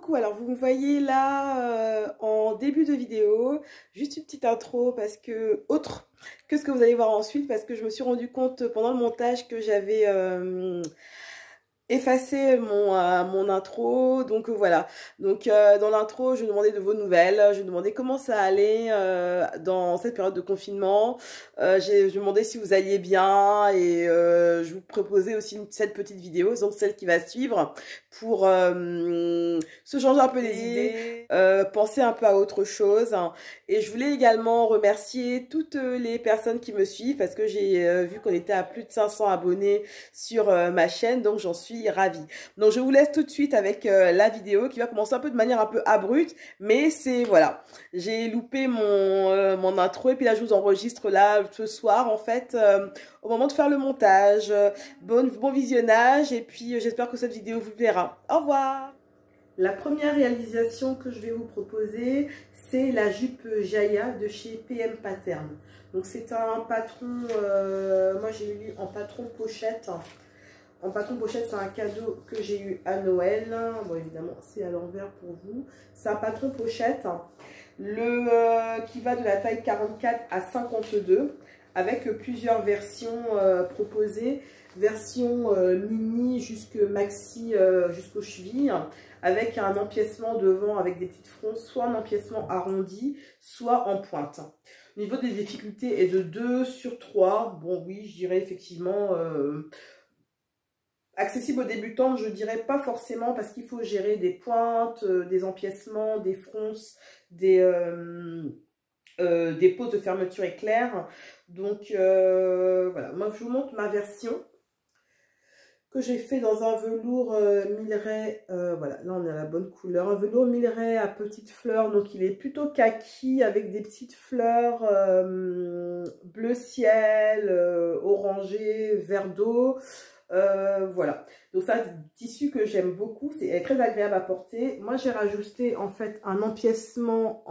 coucou, alors vous me voyez là en début de vidéo, juste une petite intro parce que, autre que ce que vous allez voir ensuite, parce que je me suis rendu compte pendant le montage que j'avais effacer mon intro, donc voilà. Donc dans l'intro, je demandais de vos nouvelles, je demandais comment ça allait dans cette période de confinement, je demandais si vous alliez bien et je vous proposais aussi cette petite vidéo, donc celle qui va suivre, pour se changer un peu les idées, penser un peu à autre chose. Et je voulais également remercier toutes les personnes qui me suivent parce que j'ai vu qu'on était à plus de 500 abonnés sur ma chaîne, donc j'en suis ravie. Donc je vous laisse tout de suite avec la vidéo qui va commencer un peu de manière un peu abrupte, mais c'est voilà, j'ai loupé mon intro et puis là je vous enregistre là ce soir en fait au moment de faire le montage. Bon visionnage et puis j'espère que cette vidéo vous plaira. Au revoir. La première réalisation que je vais vous proposer, c'est la jupe Jaya de chez PM Pattern. Donc c'est un patron, moi j'ai eu en patron pochette. En patron pochette, c'est un cadeau que j'ai eu à Noël. Bon, évidemment, c'est à l'envers pour vous. C'est un patron pochette qui va de la taille 44 à 52 avec plusieurs versions proposées. Version mini jusque maxi jusqu'aux chevilles avec un empiècement devant avec des petites fronces, soit un empiècement arrondi, soit en pointe. Au niveau des difficultés est de 2 sur 3. Bon, oui, je dirais effectivement... accessible aux débutantes, je dirais pas forcément parce qu'il faut gérer des pointes, des empiècements, des fronces, des poses de fermeture éclair. Donc voilà, moi je vous montre ma version que j'ai fait dans un velours Milleray. Voilà, là on est à la bonne couleur. Un velours Milleray à petites fleurs, donc il est plutôt kaki avec des petites fleurs bleu ciel, orangé, vert d'eau. Voilà, donc ça, c'est un tissu que j'aime beaucoup, c'est très agréable à porter. Moi j'ai rajouté en fait un empiècement,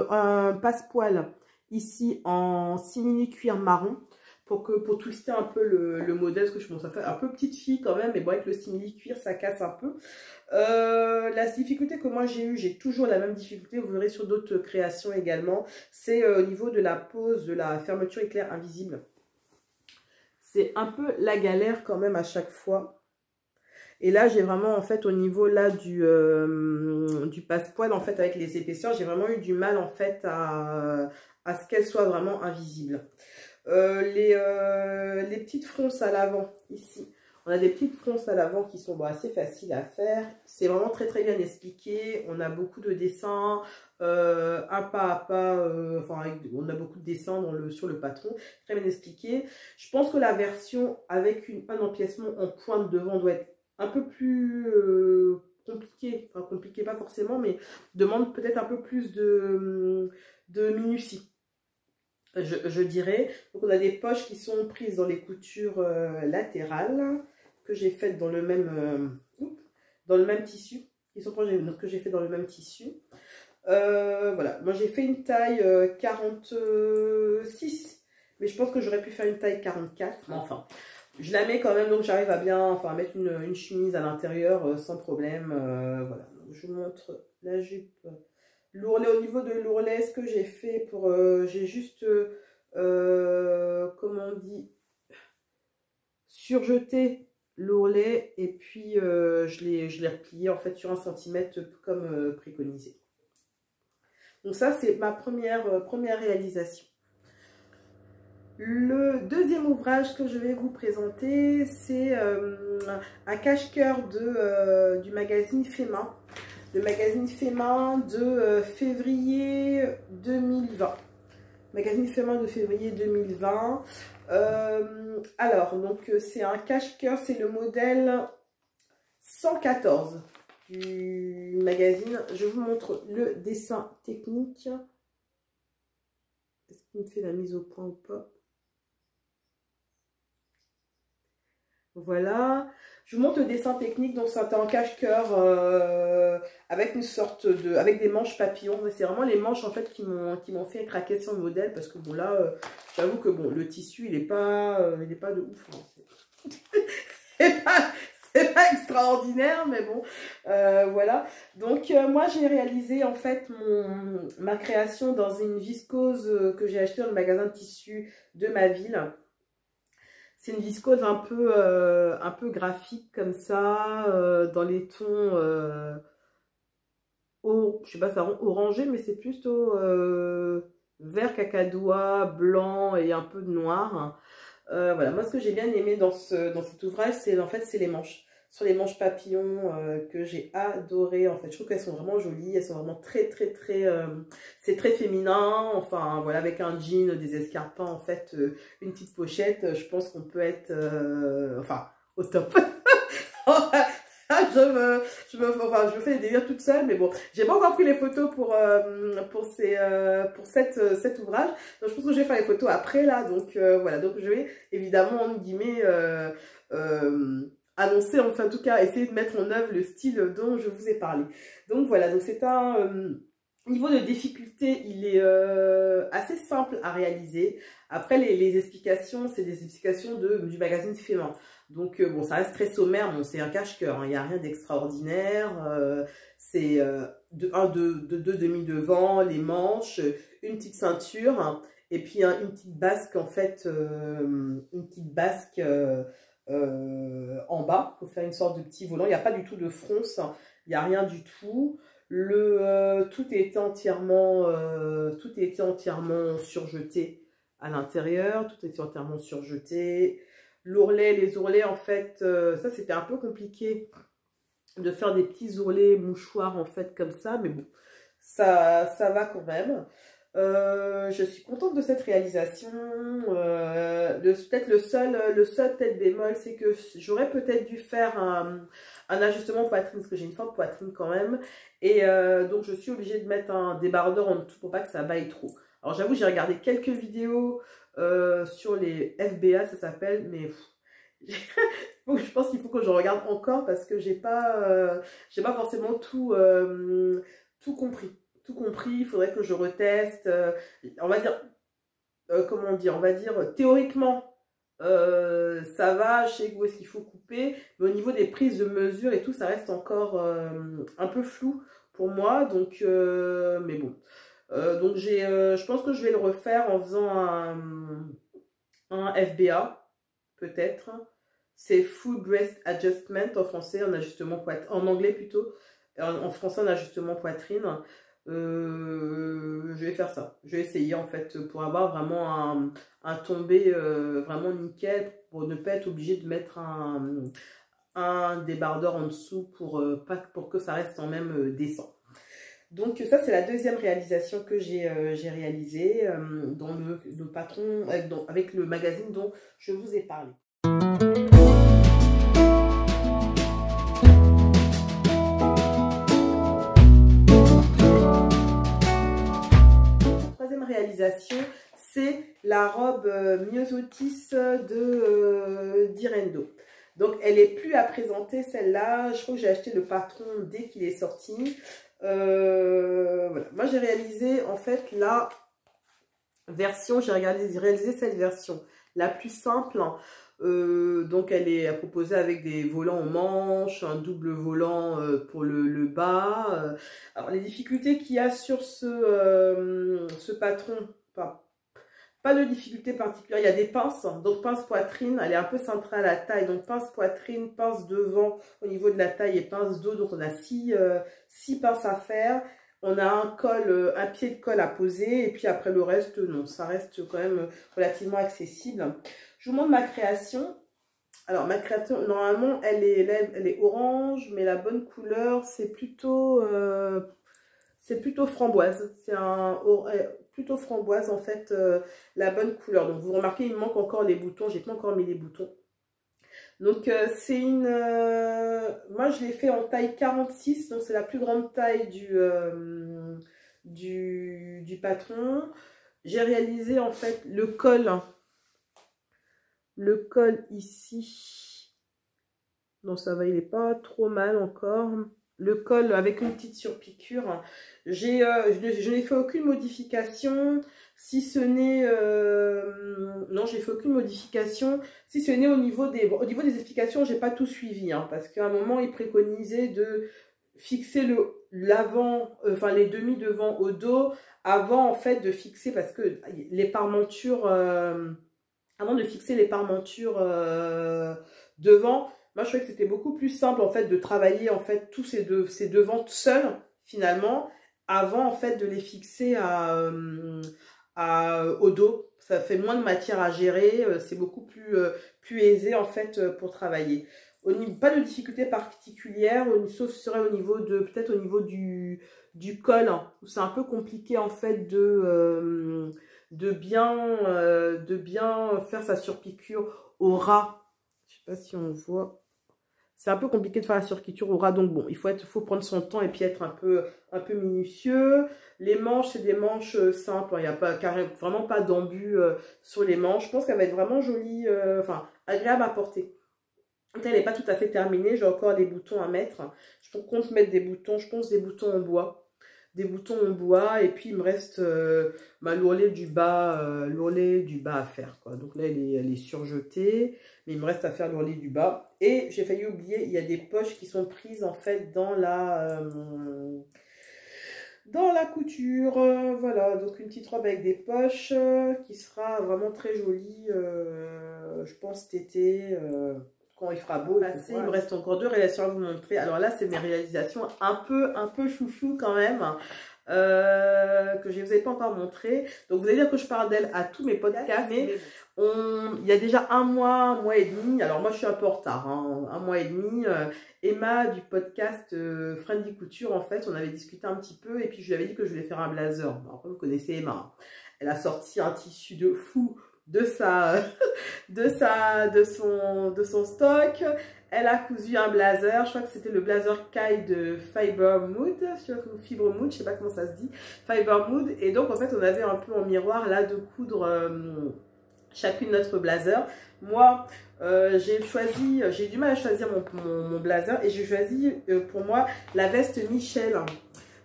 un passepoil ici en simili cuir marron pour twister un peu le modèle, parce que je pense que ça fait un peu petite fille quand même, mais bon avec le simili cuir ça casse un peu. La difficulté que moi j'ai toujours la même difficulté, vous verrez sur d'autres créations également, c'est au niveau de la pose de la fermeture éclair invisible. C'est un peu la galère quand même à chaque fois. Et là, j'ai vraiment, en fait, au niveau là du passepoil, en fait, avec les épaisseurs, j'ai vraiment eu du mal, en fait, à ce qu'elle soit vraiment invisible. Les petites fronces à l'avant, ici. On a des petites fronces à l'avant qui sont assez faciles à faire. C'est vraiment très très bien expliqué. On a beaucoup de dessins, un pas à pas. On a beaucoup de dessins sur le patron. Très bien expliqué. Je pense que la version avec un empiècement en pointe devant doit être un peu plus compliquée. Enfin, compliqué pas forcément, mais demande peut-être un peu plus de minutie. Je dirais. Donc on a des poches qui sont prises dans les coutures latérales que j'ai faites dans le même tissu, qui sont que j'ai fait dans le même tissu. Voilà, moi j'ai fait une taille 46, mais je pense que j'aurais pu faire une taille 44. Mais enfin, je la mets quand même, donc j'arrive à bien mettre une chemise à l'intérieur sans problème. Voilà, donc je vous montre la jupe. L'ourlet, au niveau de l'ourlet, ce que j'ai fait pour... j'ai juste, comment on dit, surjeté l'ourlet et puis je l'ai replié en fait sur 1 cm comme préconisé. Donc ça, c'est ma première réalisation. Le deuxième ouvrage que je vais vous présenter, c'est un cache-cœur du magazine Fema. Le magazine Fema de février 2020. Magazine Fema de février 2020. Alors, donc c'est un cache-cœur, c'est le modèle 114 du magazine. Je vous montre le dessin technique. Est-ce qu'il me fait la mise au point ou pas? Voilà, je vous montre le dessin technique. Donc c'est un cache-cœur avec une sorte avec des manches papillons. C'est vraiment les manches en fait qui m'ont fait craquer sur le modèle, parce que bon là, j'avoue que bon, le tissu il est pas de ouf. Hein. c'est pas extraordinaire, mais bon, voilà. Donc, moi, j'ai réalisé, en fait, ma création dans une viscose que j'ai achetée dans le magasin de tissus de ma ville. C'est une viscose un peu graphique, comme ça, dans les tons, je sais pas, ça rend orangé, mais c'est plutôt vert cacadois, blanc et un peu de noir. Voilà, moi ce que j'ai bien aimé dans cet ouvrage, c'est en fait c'est les manches. Sur les manches papillons que j'ai adoré. En fait, je trouve qu'elles sont vraiment jolies, elles sont vraiment très c'est très féminin. Enfin voilà, avec un jean, des escarpins, en fait, une petite pochette, je pense qu'on peut être enfin au top. Je me fais des délires toute seule, mais bon, j'ai pas encore pris les photos pour cet ouvrage. Donc je pense que je vais faire les photos après là. Donc voilà, donc je vais évidemment en guillemets annoncer, enfin en tout cas essayer de mettre en œuvre le style dont je vous ai parlé. Donc voilà, donc c'est un niveau de difficulté, il est assez simple à réaliser. Après les explications, c'est des explications du magazine Fémin. Donc, bon, ça reste très sommaire, bon, c'est un cache-cœur, hein, il n'y a rien d'extraordinaire. C'est deux demi devant, les manches, une petite ceinture, hein, et puis une petite basque, en fait, une petite basque en bas, pour faire une sorte de petit volant. Il n'y a pas du tout de fronce, hein, il n'y a rien du tout. Tout était entièrement surjeté à l'intérieur, tout était entièrement surjeté. L'ourlet, les ourlets, en fait, ça c'était un peu compliqué de faire des petits ourlets mouchoirs, en fait, comme ça, mais bon, ça va quand même. Je suis contente de cette réalisation. Peut-être le seul peut-être bémol, c'est que j'aurais peut-être dû faire un ajustement poitrine, parce que j'ai une forte poitrine quand même, et donc je suis obligée de mettre un débardeur en dessous pour pas que ça baille trop. Alors j'avoue, j'ai regardé quelques vidéos sur les FBA, ça s'appelle, mais je pense qu'il faut que je regarde encore parce que j'ai pas forcément tout compris. Tout compris, il faudrait que je reteste. On va dire, comment dire, on va dire théoriquement, ça va, je sais où est-ce qu'il faut couper, mais au niveau des prises de mesure et tout, ça reste encore un peu flou pour moi. Donc, mais bon. Donc je pense que je vais le refaire en faisant un FBA, peut-être. C'est Full Breast Adjustment en français, en ajustement poitrine, en anglais plutôt, en français en ajustement poitrine. Je vais faire ça. Je vais essayer en fait pour avoir vraiment un tombé vraiment nickel, pour ne pas être obligé de mettre un débardeur en dessous pour que ça reste quand même décent. Donc ça c'est la deuxième réalisation que j'ai réalisée dans le patron, avec le magazine dont je vous ai parlé. Troisième réalisation, c'est la robe Myosotis d'Irendo. Donc elle est plus à présenter celle-là. Je crois que j'ai acheté le patron dès qu'il est sorti. Voilà. Moi j'ai réalisé en fait la version, j'ai réalisé cette version la plus simple. Donc elle est proposée avec des volants aux manches, un double volant pour le bas. Alors les difficultés qu'il y a sur ce patron, pas de difficulté particulière, il y a des pinces, donc pince poitrine, elle est un peu cintrée à la taille, donc pince poitrine, pince devant au niveau de la taille et pince dos, donc on a six pinces à faire. On a un pied de colle à poser, et puis après le reste, non, ça reste quand même relativement accessible. Je vous montre ma création. Alors ma création, normalement, elle est orange, mais la bonne couleur, c'est plutôt framboise. C'est plutôt framboise en fait, la bonne couleur. Donc vous remarquez, il me manque encore les boutons, j'ai pas encore mis les boutons. Donc c'est moi je l'ai fait en taille 46, donc c'est la plus grande taille du patron. J'ai réalisé en fait le col ici. Non, ça va, il n'est pas trop mal encore. Le col avec une petite surpiqûre. Je n'ai fait aucune modification. Si ce n'est... non, j'ai fait aucune modification. Si ce n'est au niveau des... Bon, au niveau des explications, j'ai pas tout suivi. Hein, parce qu'à un moment, il préconisait de fixer l'avant, enfin les demi devant au dos, avant en fait de fixer, parce que les parmentures... avant de fixer les parmentures devant, moi je trouvais que c'était beaucoup plus simple en fait de travailler en fait tous ces devants seuls finalement, avant en fait de les fixer au dos. Ça fait moins de matière à gérer, c'est beaucoup plus aisé en fait pour travailler. Pas de difficulté particulière, sauf ce serait au niveau de, peut-être au niveau du col, hein, où c'est un peu compliqué en fait de bien faire sa surpiqûre au ras. Je sais pas si on voit. C'est un peu compliqué de faire la surpiqûre au ras, donc bon, il faut prendre son temps et puis être un peu minutieux. Les manches, c'est des manches simples, il n'y a pas vraiment pas d'embut sur les manches. Je pense qu'elle va être vraiment jolie, enfin agréable à porter. Elle n'est pas tout à fait terminée, j'ai encore des boutons à mettre. Je compte mettre des boutons, je pense des boutons en bois. Des boutons en bois, et puis il me reste l'ourlet du bas à faire, quoi. Donc là elle est surjetée, mais il me reste à faire l'ourlet du bas. Et j'ai failli oublier, il y a des poches qui sont prises en fait dans la couture. Voilà, donc une petite robe avec des poches qui sera vraiment très jolie, je pense cet été. Quand il fera beau, il me reste encore 2 réalisations à vous montrer. Alors là, c'est mes réalisations un peu chouchou quand même, que je ne vous ai pas encore montré. Donc vous allez dire que je parle d'elle à tous mes podcasts, mais il y a déjà un mois et demi, alors moi je suis un peu en retard, hein, 1 mois et demi, Emma du podcast Friendly Couture, en fait, on avait discuté un petit peu, et puis je lui avais dit que je voulais faire un blazer. Alors, vous connaissez Emma, elle a sorti un tissu de fou de son stock. Elle a cousu un blazer, je crois que c'était le blazer Kai de Fiber Mood, je sais pas comment ça se dit, Fiber Mood. Et donc en fait on avait un peu en miroir là de coudre chacune notre blazer. Moi j'ai du mal à choisir mon blazer, et j'ai choisi pour moi la veste Michel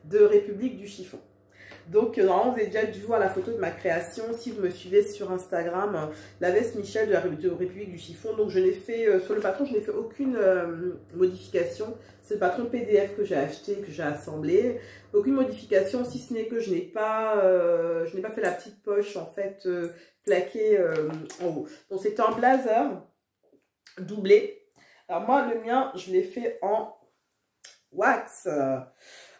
de République du Chiffon. Donc, normalement, vous avez déjà dû voir la photo de ma création si vous me suivez sur Instagram, la veste Michel de la République du Chiffon. Donc, je n'ai fait, sur le patron, je n'ai fait aucune modification. C'est le patron PDF que j'ai acheté, que j'ai assemblé. Aucune modification, si ce n'est que je n'ai pas fait la petite poche, en fait, plaquée en haut. Donc, c'est un blazer doublé. Alors, moi, le mien, je l'ai fait en wax.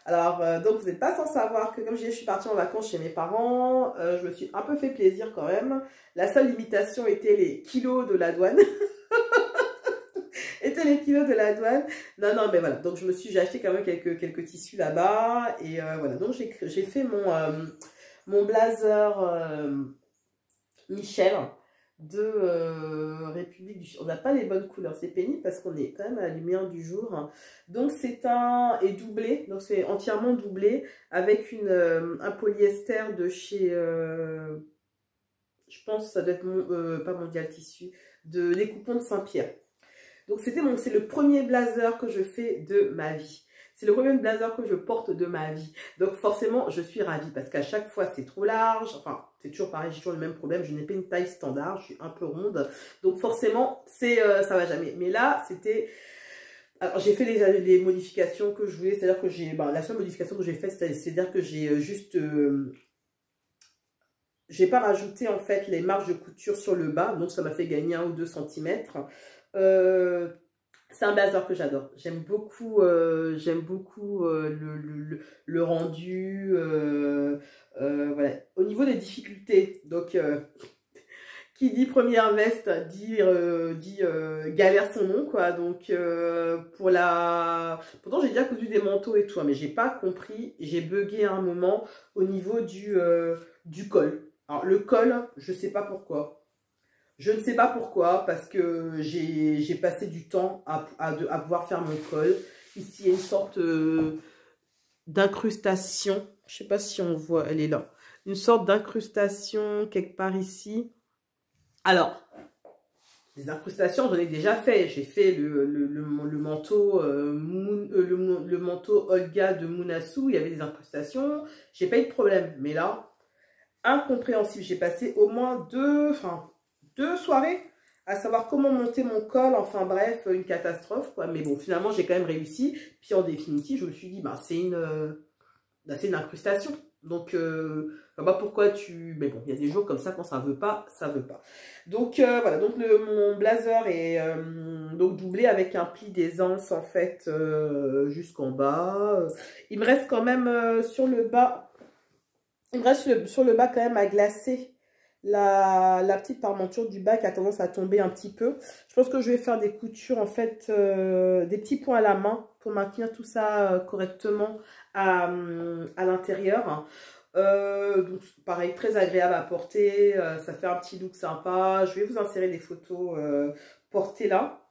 Alors, donc vous n'êtes pas sans savoir que comme je suis partie en vacances chez mes parents, je me suis un peu fait plaisir quand même. La seule limitation était les kilos de la douane. Non, mais voilà. Donc j'ai acheté quand même quelques tissus là-bas. Et voilà, donc j'ai fait mon blazer Michel de République du Chiffon. On n'a pas les bonnes couleurs, c'est pénible parce qu'on est quand même à la lumière du jour. Donc c'est est doublé, donc c'est entièrement doublé avec un polyester de chez je pense que ça doit être pas Mondial Tissu, de Les Coupons de Saint-Pierre. Donc c'est le premier blazer que je fais de ma vie. C'est le premier blazer que je porte de ma vie. Donc forcément, je suis ravie parce qu'à chaque fois, c'est trop large. Enfin, c'est toujours pareil, j'ai toujours le même problème. Je n'ai pas une taille standard, je suis un peu ronde. Donc forcément, ça va jamais. Mais là, c'était... Alors, j'ai fait les modifications que je voulais. C'est-à-dire que la seule modification que j'ai faite, c'est-à-dire que j'ai juste... j'ai pas rajouté en fait les marges de couture sur le bas. Donc ça m'a fait gagner 1 ou 2 cm. C'est un blazer que j'adore. J'aime beaucoup le rendu. Voilà. Au niveau des difficultés, donc qui dit première veste dit galère son nom, quoi. Donc pourtant j'ai déjà cousu des manteaux et tout, hein, mais j'ai pas compris, j'ai bugué à un moment au niveau du col. Alors le col, je sais pas pourquoi. Je ne sais pas pourquoi, parce que j'ai passé du temps à pouvoir faire mon col. Ici, il y a une sorte d'incrustation. Je ne sais pas si on voit, elle est là. Une sorte d'incrustation quelque part ici. Alors, les incrustations, j'en ai déjà fait. J'ai fait le manteau le manteau Olga de Munasu. Il y avait des incrustations. J'ai pas eu de problème. Mais là... incompréhensible. J'ai passé au moins deux soirées à savoir comment monter mon col. Enfin bref, une catastrophe, quoi. Mais bon, finalement, j'ai quand même réussi. Puis en définitive, je me suis dit, bah, c'est une incrustation. Donc, bah, pourquoi tu... Mais bon, il y a des jours comme ça, quand ça veut pas, ça veut pas. Donc, voilà. Donc, mon blazer est donc doublé avec un pli d'aisance, en fait, jusqu'en bas. Il me reste quand même sur le bas... Il me reste sur le bas quand même à glacer la petite parmenture du bas qui a tendance à tomber un petit peu. Je pense que je vais faire des coutures, en fait, des petits points à la main pour maintenir tout ça correctement à l'intérieur. Donc pareil, très agréable à porter, ça fait un petit look sympa. Je vais vous insérer des photos portées là.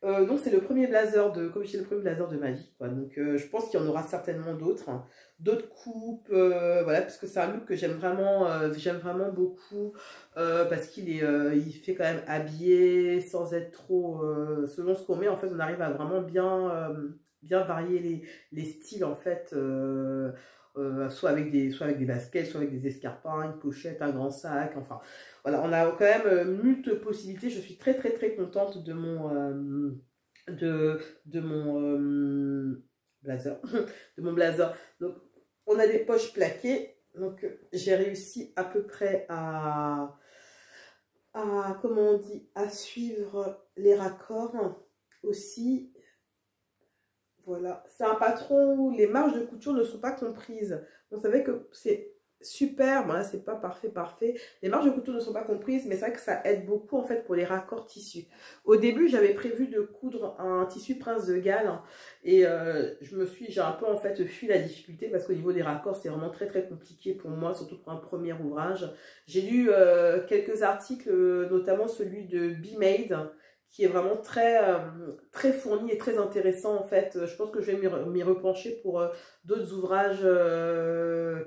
Donc c'est le premier blazer comme je dis, le premier blazer de ma vie, quoi. Donc je pense qu'il y en aura certainement d'autres, hein. D'autres coupes, voilà, parce que c'est un look que j'aime vraiment beaucoup, parce il fait quand même habillé sans être trop, selon ce qu'on met, en fait, on arrive à vraiment bien varier les styles, en fait, soit avec des baskets, soit avec des escarpins, une pochette, un grand sac, enfin, voilà, on a quand même multiples possibilités. Je suis très contente de mon blazer, de mon blazer. Donc, on a des poches plaquées, donc j'ai réussi à peu près à comment on dit, à suivre les raccords aussi. Voilà, c'est un patron où les marges de couture ne sont pas comprises. On savait que c'est super, bon là c'est pas parfait. Les marges de couture ne sont pas comprises, mais c'est vrai que ça aide beaucoup, en fait, pour les raccords tissus. Au début, j'avais prévu de coudre un tissu Prince de Galles et j'ai un peu, en fait, fui la difficulté parce qu'au niveau des raccords, c'est vraiment très compliqué pour moi, surtout pour un premier ouvrage. J'ai lu quelques articles, notamment celui de Be Made, qui est vraiment très fourni et très intéressant, en fait. Je pense que je vais m'y repencher pour d'autres ouvrages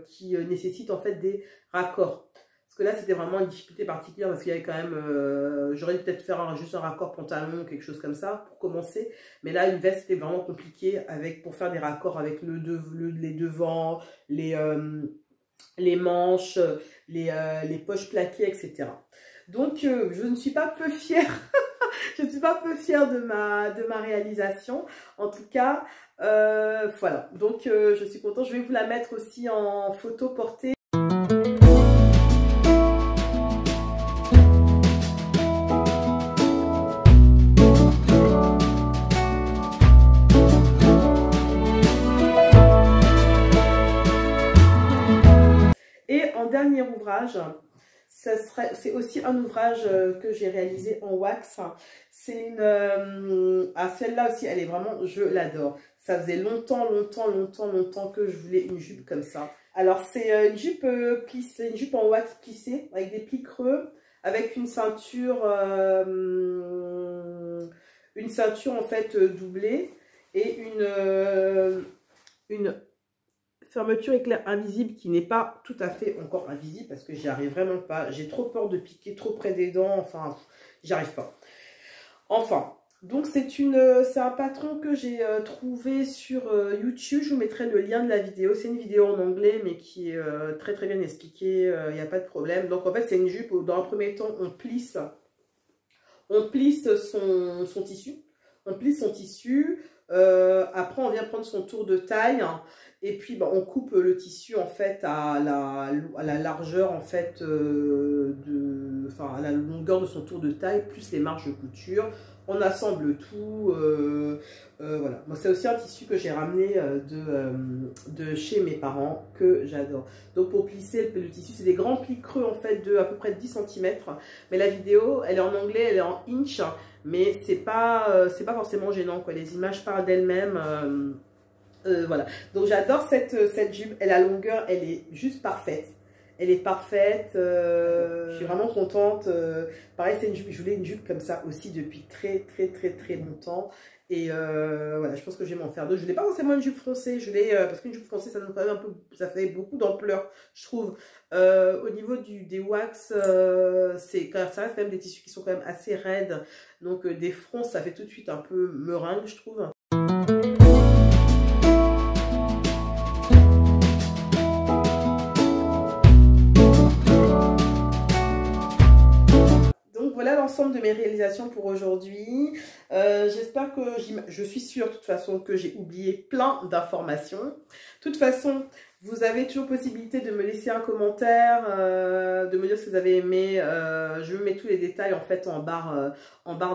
qui nécessitent, en fait, des raccords. Parce que là, c'était vraiment une difficulté particulière parce qu'il y avait quand même... j'aurais dû peut-être faire juste un raccord pantalon, quelque chose comme ça, pour commencer. Mais là, une veste, c'était vraiment compliqué pour faire des raccords avec les devants, les manches, les poches plaquées, etc. Donc, je ne suis pas peu fière. Je ne suis pas peu fière de ma réalisation. En tout cas, voilà. Donc, je suis contente. Je vais vous la mettre aussi en photo portée. Et en dernier ouvrage... c'est aussi un ouvrage que j'ai réalisé en wax. C'est celle-là aussi, elle est vraiment, je l'adore. Ça faisait longtemps que je voulais une jupe comme ça. Alors, c'est une jupe plissée, une jupe en wax plissée, avec des plis creux, avec une ceinture en fait doublée, et une fermeture éclair invisible qui n'est pas tout à fait encore invisible parce que j'y arrive vraiment pas. J'ai trop peur de piquer trop près des dents. Enfin, j'y arrive pas. Enfin, donc c'est un patron que j'ai trouvé sur YouTube. Je vous mettrai le lien de la vidéo. C'est une vidéo en anglais mais qui est très bien expliquée. Il n'y a pas de problème. Donc en fait, c'est une jupe où dans un premier temps, on plisse son tissu. On plisse son tissu. Après, on vient prendre son tour de taille. Et puis, bah, on coupe le tissu, en fait, à la largeur, en fait, à la longueur de son tour de taille, plus les marges de couture. On assemble tout. Voilà. Moi, c'est aussi un tissu que j'ai ramené de chez mes parents, que j'adore. Donc, pour plisser le tissu, c'est des grands plis creux, en fait, de à peu près 10 cm. Mais la vidéo, elle est en anglais, elle est en inch. Mais c'est pas forcément gênant, quoi. Les images parlent d'elles-mêmes. Voilà, donc j'adore cette jupe. La longueur, elle est juste parfaite. Elle est parfaite. Je suis vraiment contente. Pareil, c'est une jupe. Je voulais une jupe comme ça aussi depuis très longtemps. Et voilà, je pense que je vais m'en faire deux. Je voulais pas forcément une jupe froncée. Je voulais parce qu'une jupe froncée, ça nous paraît un peu, ça fait beaucoup d'ampleur, je trouve. Au niveau des wax, ça reste quand même des tissus qui sont quand même assez raides. Donc des fronces, ça fait tout de suite un peu meringue, je trouve. voilà l'ensemble de mes réalisations pour aujourd'hui. J'espère que je suis sûre de toute façon que j'ai oublié plein d'informations. De toute façon, vous avez toujours possibilité de me laisser un commentaire, de me dire ce que vous avez aimé. Je mets tous les détails en fait en barre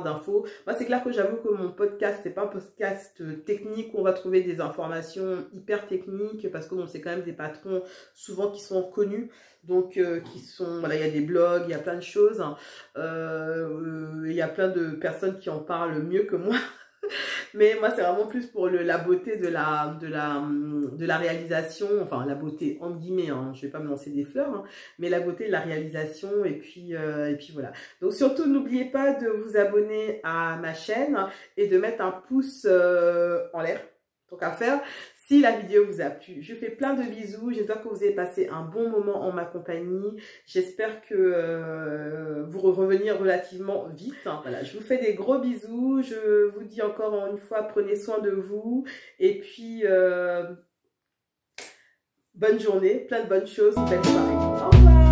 d'infos. Moi, c'est clair que j'avoue que mon podcast, c'est pas un podcast technique où on va trouver des informations hyper techniques parce que bon, c'est quand même des patrons souvent qui sont connus. Donc, voilà, il y a des blogs, il y a plein de choses. Il y a plein de personnes qui en parlent mieux que moi. Mais moi, c'est vraiment plus pour la beauté de la réalisation, enfin la beauté entre guillemets, hein, je vais pas me lancer des fleurs, hein, mais la beauté de la réalisation et puis voilà. Donc surtout, n'oubliez pas de vous abonner à ma chaîne et de mettre un pouce en l'air, tant qu'à faire. Si la vidéo vous a plu, je fais plein de bisous. J'espère que vous avez passé un bon moment en ma compagnie. J'espère que vous revenez relativement vite. Voilà, je vous fais des gros bisous. Je vous dis encore une fois, prenez soin de vous. Et puis, bonne journée, plein de bonnes choses, belle soirée. Au revoir.